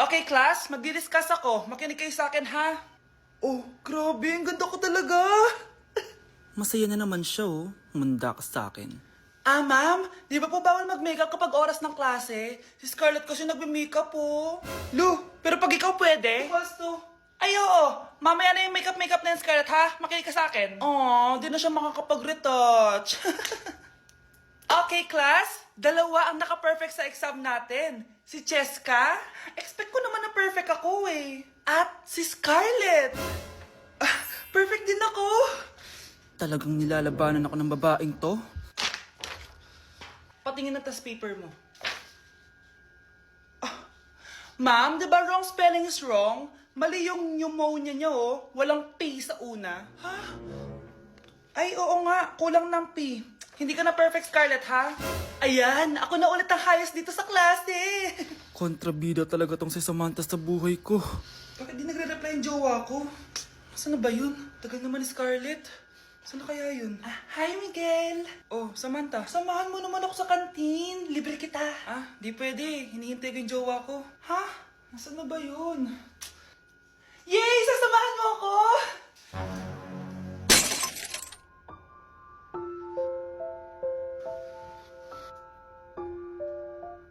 Okay, class, magdi-discuss ako. Makinig kayo sa akin, ha? Oh, grabe, ang ganda ko talaga. Masaya na naman siya, oh. Manda ka sa akin. Ah, ma'am, di ba po bawal mag-makeup kapag oras ng klase? Si Scarlett kasi nagme-makeup po. Lu, pero pag ikaw pwede? Gusto. Ay, oo. Mamaya na yung makeup na yung Scarlett, ha? Makinig ka sa akin. Aw, di na siya makakapag-retouch. Okay, class. Dalawa ang naka-perfect sa exam natin. Si Cheska. Expect ko naman na perfect ako eh. At si Scarlett. Perfect din ako. Talagang nilalabanan ako ng babaeng to. Patingin na test paper mo. Ma'am, di ba wrong spelling is wrong? Mali yung pneumonia niya, oh. Walang P sa una. Ha? Ay, oo nga. Kulang ng P. Hindi ka na perfect, Scarlett, ha? Ayan, ako na ulit ang highest dito sa klase. Kontrabida talaga tong si Samantha sa buhay ko. Bakit di nagre-reply yung jowa ko? Saan na ba yun? Tagal naman ni Scarlett. Saan na kaya yun? Hi, Miguel. Oh, Samantha, samahan mo naman ako sa kantin. Libre kita. Di pwede. Hinihintay ko yung jowa ko. Ha? Nasaan na ba yun? Yay! Sasamahan mo ako!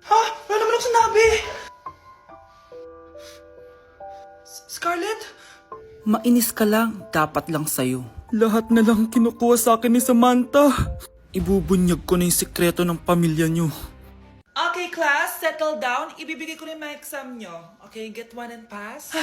Ha? Wala naman ako sinabi! Scarlett? Mainis ka lang, dapat lang sa'yo. Lahat na lang kinukuha sa akin ni Samantha. Ibubunyag ko na yung sikreto ng pamilya niyo. Okay, class, settle down. Ibibigay ko na yung mga exam nyo. Okay, get one and pass.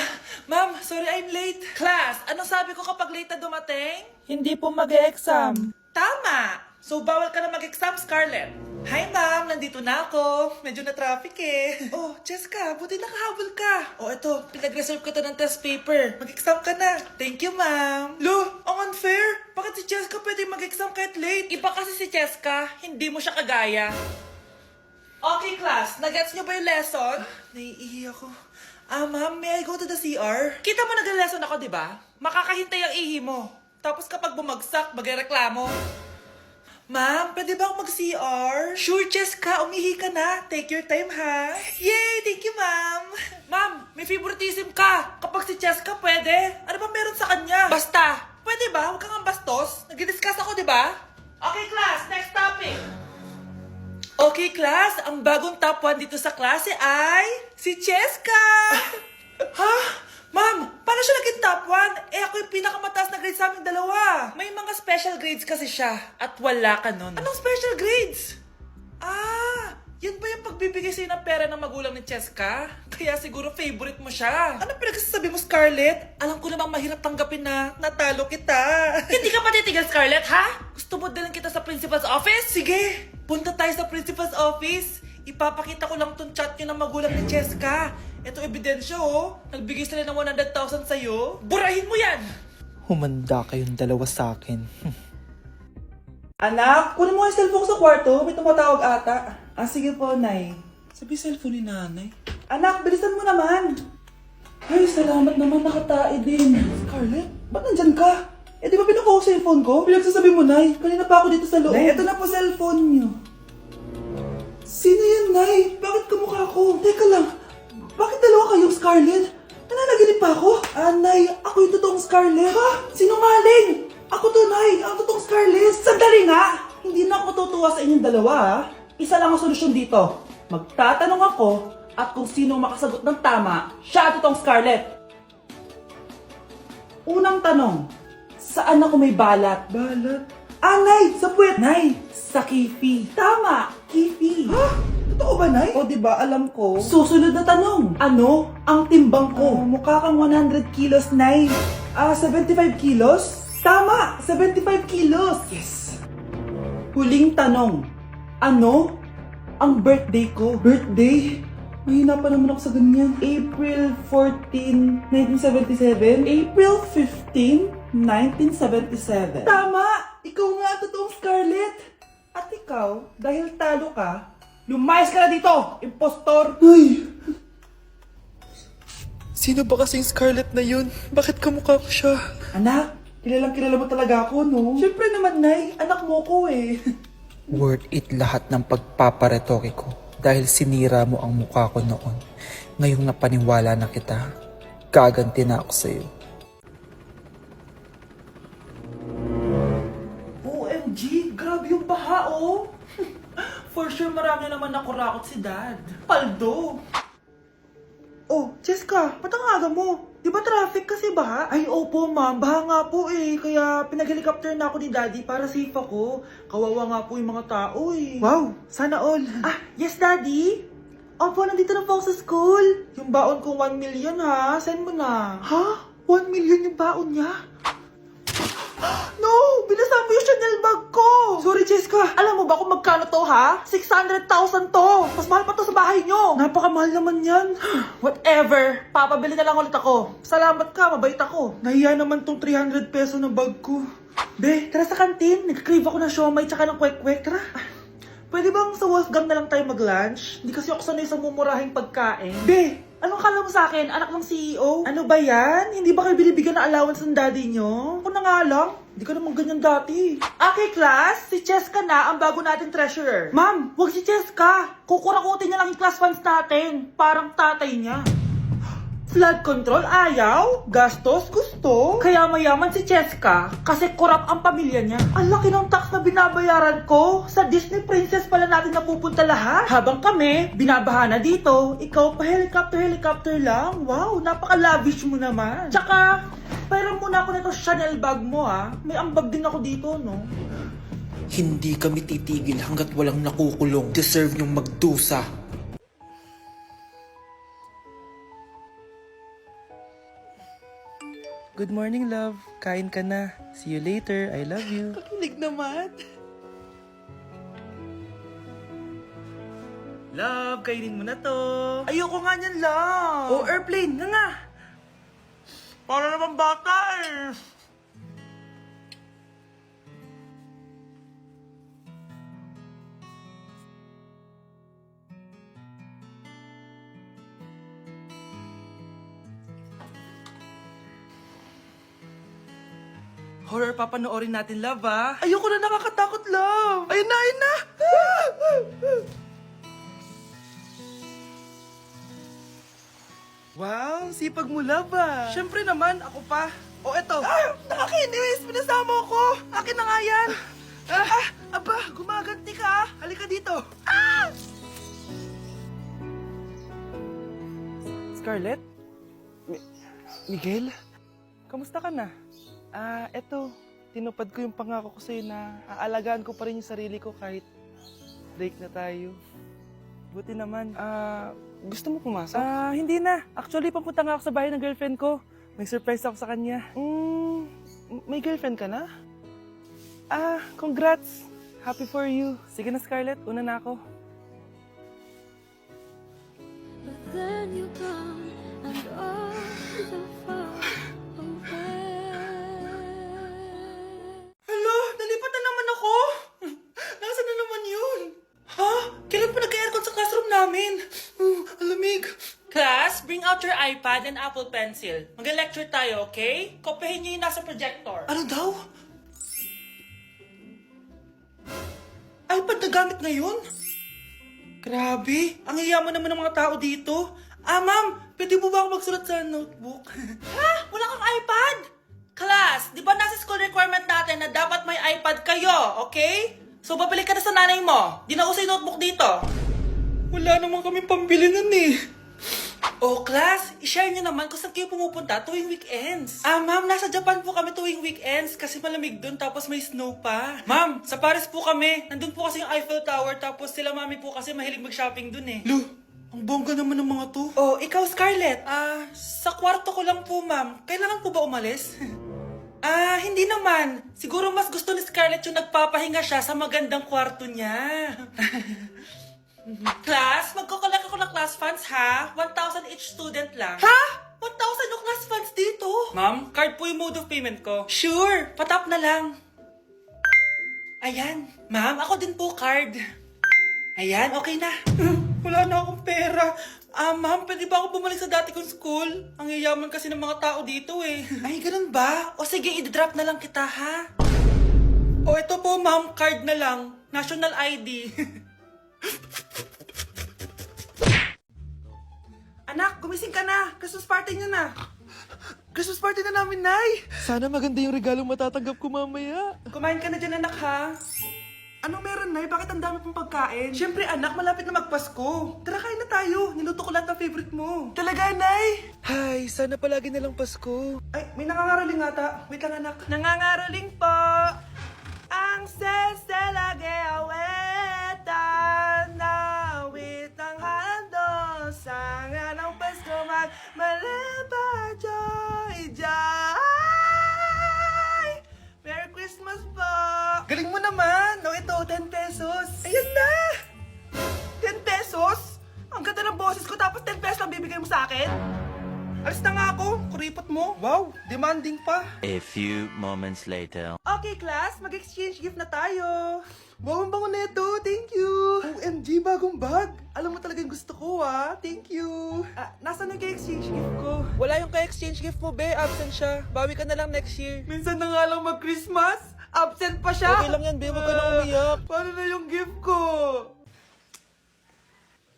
Ma'am, sorry I'm late. Class, anong sabi ko kapag late na dumating? Hindi po mag-e-exam. Tama! So, bawal ka na mag-exam, Scarlett. Hi, ma'am. Nandito na ako. Medyo na-traffic eh. Oh, Jessica, buti nakahabol ka. Oh, eto. Pinag-reserve ko to ng test paper. Mag-exam ka na. Thank you, ma'am. Lo, ang unfair. Bakit si Jessica pwede mag-exam kahit late? Iba kasi si Jessica. Hindi mo siya kagaya. Okay, class. Nagets niyo ba yung lesson? Naiihi ako. Ma'am, may I go to the CR? Kita mo nag-lesson ako, di ba? Makakahintay ang ihi mo. Tapos kapag bumagsak, magreklamo. Ma'am, pwede ba akong mag-CR? Sure, Jessica. Umihi ka na. Take your time, ha? Yay! Thank you, ma'am. Ma'am, may favoritism ka. Kapag si Jessica, pwede. Ano ba meron sa kanya? Basta. Pwede ba? Huwag kang bastos. Nag-discuss ako, di ba? Okay, class. Next topic. Okay, class. Ang bagong top 1 dito sa klase ay si Cheska! Ha? Ma'am, paano siya naging top 1? Eh, ako yung pinakamataas na grade sa aming dalawa. May mga special grades kasi siya at wala ka nun. Anong special grades? Yan ba yung pagbibigay sa'yo ng pera ng magulang ni Cheska? Kaya siguro favorite mo siya. Ano pinagsasabi mo, Scarlett? Alam ko namang mahirap tanggapin na natalo kita. Hindi ka patitigil, Scarlett, ha? Gusto mo dalhin kita sa principal's office? Sige, punta tayo sa principal's office. Ipapakita ko lang tong chat nyo ng magulang ni Cheska. Ito ebidensya, oh. Nagbigay sila ng 100,000 sa'yo. Burahin mo yan! Humanda kayong dalawa sa akin. Anak, kunin mo yung cellphone ko sa kwarto. May tumatawag ata. Sige po, Nay. Sabi cellphone ni nanay. Anak, bilisan mo naman. Ay, salamat naman. Nakatae din. Scarlett, ba't nandyan ka? Eh, di ba pinukuha ko sa cellphone ko? Pinagsasabi mo, Nay. Kanina pa ako dito sa loob. Nay, ito na po cellphone niyo. Sino yan, Nay? Bakit kamukha ko? Teka lang. Bakit dalawa kayong Scarlett? Nananaginip pa ako? Nay, ako yung totoong Scarlett. Ha? Sinungaling! Ako to, Nay. Ang totoong Scarlett. Sandali nga! Hindi na ako tutuwa sa inyong dalawa, ha? Isa lang ang solusyon dito. Magtatanong ako at kung sino makasagot ng tama, siya ang totoong Scarlett. Unang tanong, saan ako may balat? Balat? Nay! Sa puwet! Nay! Sa kifi. Tama! Kifi. Ha? Totoo ba, Nay? O, diba? Alam ko. Susunod na tanong. Ano ang timbang ko? Mukha kang 100 kilos, Nay. 75 kilos? Tama! 75 kilos! Yes! Huling tanong. Ano ang birthday ko? Birthday? Mahina pa naman ako sa ganyan. April 14, 1977? April 15, 1977. Tama! Ikaw nga ang totoong Scarlett! At ikaw, dahil talo ka, lumayas ka na dito, impostor! Ay! Sino ba kasing Scarlett na yun? Bakit kamukha ko siya? Anak, kilala mo talaga ako, no? Siyempre naman, Nay. Anak mo ko eh. Worth it lahat ng pagpaparetoke ko dahil sinira mo ang mukha ko noon. Ngayong napaniwala na kita, gaganti na ako sa'yo. OMG, grabe yung baha, oh. For sure, marami naman nakurakot si Dad. Paldo. Oh, Cheska, ba't ang aga mo? Di ba traffic kasi baha? Ay, opo ma'am, baha nga po eh. Kaya pinag-helicopter na ako ni Daddy para safe ako. Kawawa nga po yung mga tao eh. Wow, sana all. Ah, yes Daddy? Opo, nandito na po ako sa school. Yung baon kong 1 million ha, send mo na. Ha? 1 million yung baon niya? No! Binasa mo yung Chanel bag ko! Sorry, Cheska. Alam mo ba kung magkano to, ha? 600,000 to! Mas mahal pa to sa bahay nyo! Napakamahal naman yan. Whatever. Papabili na lang ulit ako. Salamat ka, mabait ako. Nahiya naman tong 300 peso ng bag ko. Be, tara sa kantin. Nag-crave ako ng siomay tsaka ng kwek-kwek. Tara. Pwede bang sa Wolfgang na lang tayo mag-lunch? Hindi kasi ako sanay sa mumurahing pagkain. Be, anong kala mo sa akin? Anak ng CEO? Ano ba yan? Hindi ba kayo binibigyan ng allowance ng daddy nyo? Ako na nga lang. Hindi ka naman ganyan dati. Okay, class. Si Cheska na ang bago nating treasurer. Ma'am, wag si Cheska. Kukurakutin niya lang yung class funds natin. Parang tatay niya. Flood control, ayaw. Gastos, gusto. Kaya mayaman si Cheska kasi korap ang pamilya niya. Ang laki ng tax na binabayaran ko. Sa Disney Princess pala natin napupunta lahat. Habang kami, binabaha na dito. Ikaw pa helicopter lang. Wow, napaka-lavish mo naman. Tsaka, pera muna ako nito Chanel bag mo ha. May ambag din ako dito, no? Hindi kami titigil hanggat walang nakukulong. Deserve niyong magdusa. Good morning, love. Kain ka na. See you later. I love you. Kakilig naman. Love, kainin mo na to. Ayoko nga niyan, love. Oh, airplane, nga. Para naman bata eh. Horror papanoorin natin, love, ah. Ayoko na, nakakatakot, love. Ayun na, ayun na. Wow, sipag mo, love, ah. Siyempre naman, ako pa. O, eto. Ah, nakakinis. Pinasama ko. Akin na nga yan. Aba, gumaganti ka, ah. Halika dito. Ah! Scarlett? Miguel? Kamusta ka na? Eto. Tinupad ko yung pangako ko sa'yo na aalagaan ko pa rin yung sarili ko kahit break na tayo. Buti naman. Gusto mo pumasok? Hindi na. Actually, papunta nga ako sa bahay ng girlfriend ko. May surprise ako sa kanya. May girlfriend ka na? Congrats. Happy for you. Sige na, Scarlett. Una na ako. But then you gone and all so far away. Hala, nalipat na naman ako. Nasaan na naman yun? Ha? Kailan pa nag-aircon sa classroom namin? Alamig. Class, bring out your iPad and Apple Pencil. Mag-lecture tayo, okay? Kopyahin niyo yung nasa projector. Ano daw? iPad na gamit ngayon? Grabe, ang yayaman naman ng mga tao dito. Ma'am, pwede mo ba ako magsulat sa notebook? Ha? Wala kang iPad? Class, di ba nasa school requirement natin na dapat may iPad kayo, okay? So, babalik ka na sa nanay mo. Di na uso yung notebook dito. Wala naman kami pambili nun eh. Oh, class, i-share nyo naman kung saan kayo pumupunta tuwing weekends. Ma'am, nasa Japan po kami tuwing weekends kasi malamig dun tapos may snow pa. Ma'am, sa Paris po kami. Nandun po kasi yung Eiffel Tower tapos sila mami po kasi mahilig mag-shopping dun eh. Lu, ang bongga naman ng mga to. Oh, ikaw Scarlett. Sa kwarto ko lang po, ma'am. Kailangan po ba umalis? Hindi naman. Siguro mas gusto ni Scarlett yung nagpapahinga siya sa magandang kwarto niya. Class, magkukulak ako ng class funds ha. 1,000 each student lang. Ha? 1,000 yung class funds dito? Ma'am, card po yung mode of payment ko. Sure, patap na lang. Ayan. Ma'am, ako din po card. Ayan, okay na. Wala na akong pera. Ma'am, pwede ba ako bumalik sa dati kong school? Ang yayaman kasi ng mga tao dito eh. Ay, ganun ba? O sige, i-drop na lang kita ha. O ito po ma'am, card na lang. National ID. Anak, gumising ka na. Christmas party niyo na. Christmas party na namin, Nay. Sana maganda yung regalong matatanggap ko mamaya. Kumain ka na dyan, anak, ha? Anong meron, Nay? Bakit ang dami pong pagkain? Siyempre, anak, malapit na magpasko. Tara, kain na tayo. Niluto ko lahat ng favorite mo. Talaga, Nay? Hay, sana palagi na lang Pasko. Ay, may nangangaroling ata. Wait lang, anak. Nangangaroling po. Ang seselage awetan na awit ng handol. Sanga ng Pasko magmalaba joy joy. Merry Christmas po. Galing mo naman. No, ito, 10 pesos. Ayan na. 10 pesos? Ang ganda ng boses ko tapos 10 pesos lang bibigay mo sa akin? Alis na nga ako. Kuripot mo. Wow, demanding pa. A few moments later. Okay, class. Mag-exchange gift na tayo. Wow, ang bango neto. Thank you. OMG, bagong bag. Alam mo talaga yung gusto ko, ah. Thank you. Nasaan yung ka-exchange gift ko? Wala yung ka-exchange gift mo, be. Absent siya. Bawi ka na lang next year. Minsan na nga lang mag-Christmas. Absent pa siya. Okay lang yan, be. Huwag ka na umiyak. Paano na yung gift ko?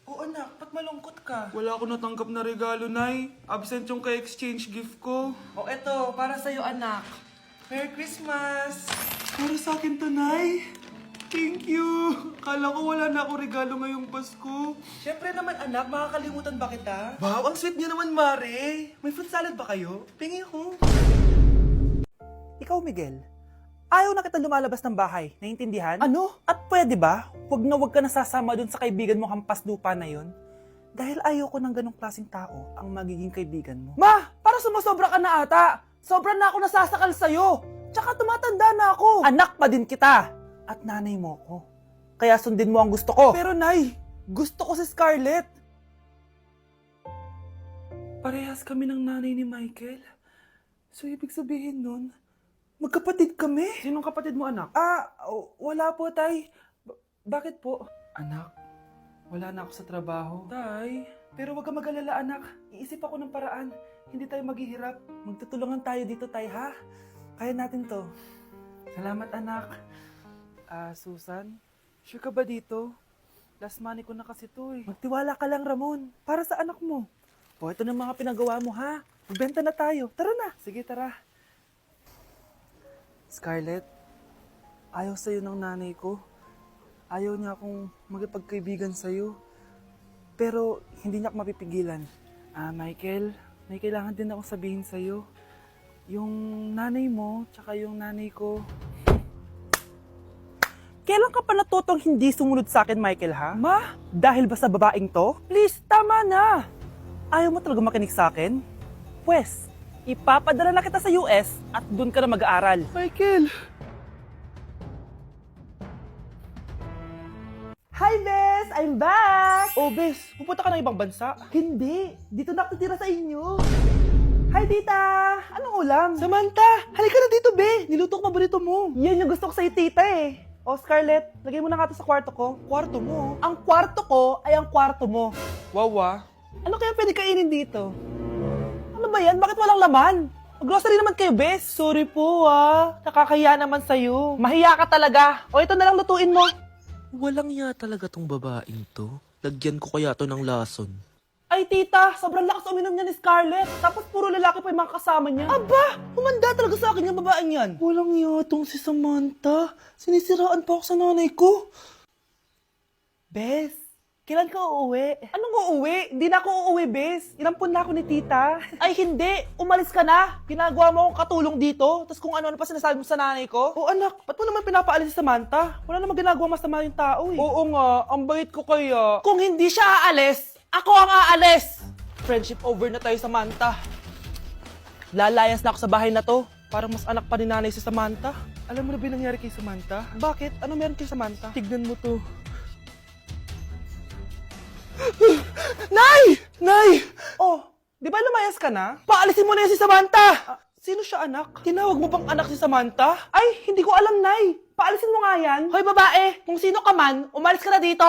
Oo, anak. Ba't malungkot ka? Wala ako natanggap na regalo, Nay. Absent yung ka-exchange gift ko. O, eto. Para sa'yo, anak. Merry Christmas. Para sa akin to, Nay. Thank you. Kala ko wala na ako regalo ngayong Pasko. Siyempre naman, anak. Makakalimutan ba kita? Wow, ang sweet niyo naman, Mare. May fruit salad ba kayo? Pingi ako. Ikaw, Miguel. Ayaw na kita lumalabas ng bahay. Naiintindihan? Ano? At pwede ba? Huwag ka nasasama dun sa kaibigan mo hampas lupa na yon. Dahil ayaw ko ng ganong klaseng tao ang magiging kaibigan mo. Ma! Para sumasobra ka na ata! Sobra na ako nasasakal sa'yo! Tsaka tumatanda na ako! Anak pa din kita! At nanay mo ko. Kaya sundin mo ang gusto ko. Pero Nay, gusto ko si Scarlett. Parehas kami ng nanay ni Michael. So ibig sabihin nun, magkapatid kami? Sinong kapatid mo, anak? Wala po, Tay. Bakit po? Anak, wala na ako sa trabaho. Tay, pero wag ka mag-alala, anak. Iisip ako ng paraan. Hindi tayo maghihirap. Magtutulungan tayo dito, Tay, ha? Kaya natin to. Salamat, anak. Susan, sure ka ba dito? Last money ko na kasi to, eh. Magtiwala ka lang, Ramon. Para sa anak mo. O, ito na mga pinagawa mo, ha? Magbenta na tayo. Tara na. Sige, tara. Scarlett, ayaw sa'yo ng nanay ko. Ayaw niya akong magipagkaibigan sa'yo. Pero hindi niya ako mapipigilan. Michael, may kailangan din akong sabihin sa'yo. Yung nanay mo, tsaka yung nanay ko. Kailan ka pa natutong hindi sumunod sa akin, Michael, ha? Ma, dahil ba sa babaeng to? Please, tama na! Ayaw mo talaga makinig sa akin? Pwes, ipapadala na kita sa US at doon ka na mag-aaral. Michael! Hi, Bes! I'm back! Oh, Bes, pupunta ka ng ibang bansa? Hindi, dito na ako titira sa inyo. Hi, Tita! Anong ulam? Samantha, halika na dito, Be! Niluto ko paborito mo. Yan yung gusto ko sa'yo, Tita, eh. Oh, Scarlett, lagay mo na nga ito sa kwarto ko. Kwarto mo? Ang kwarto ko ay ang kwarto mo. Wawa. Ano kaya pwede kainin dito? Ano ba yan? Bakit walang laman? Mag-grocery naman kayo, Bes. Sorry po, nakakahiya naman sa'yo. Mahiya ka talaga. O, ito na lang lutuin mo. Walang ya talaga tong babaeng to. Lagyan ko kaya to ng lason. Ay, tita, sobrang lakas uminom niya ni Scarlett. Tapos puro lalaki pa yung mga kasama niya. Aba, humanda talaga sa akin yung babaeng yan. Walang yatong si Samantha. Sinisiraan pa ako sa nanay ko. Bes, kailan ka uuwi? Anong uuwi? Hindi na ako uuwi, Bes. Inampun na ako ni tita. Ay, hindi. Umalis ka na. Ginagawa mo akong katulong dito. Tapos kung ano-ano pa sinasabi mo sa nanay ko. Oh, anak, ba't mo naman pinapaalis si Samantha? Wala namang ginagawa masama yung tao, eh. Oo nga, ang bait ko kaya. Kung hindi siya aalis, ako ang aalis! Friendship over na tayo, Samantha. Lalayas na ako sa bahay na to. Parang mas anak pa ni nanay si Samantha. Alam mo na ba yung nangyari kay Samantha? Bakit? Ano meron kay Samantha? Tignan mo to. Nay! Nay! Oh, di ba lumayas ka na? Paalisin mo na yan si Samantha! Sino siya, anak? Tinawag mo bang anak si Samantha? Ay, hindi ko alam, Nay. Paalisin mo nga yan. Hoy, babae! Kung sino ka man, umalis ka na dito!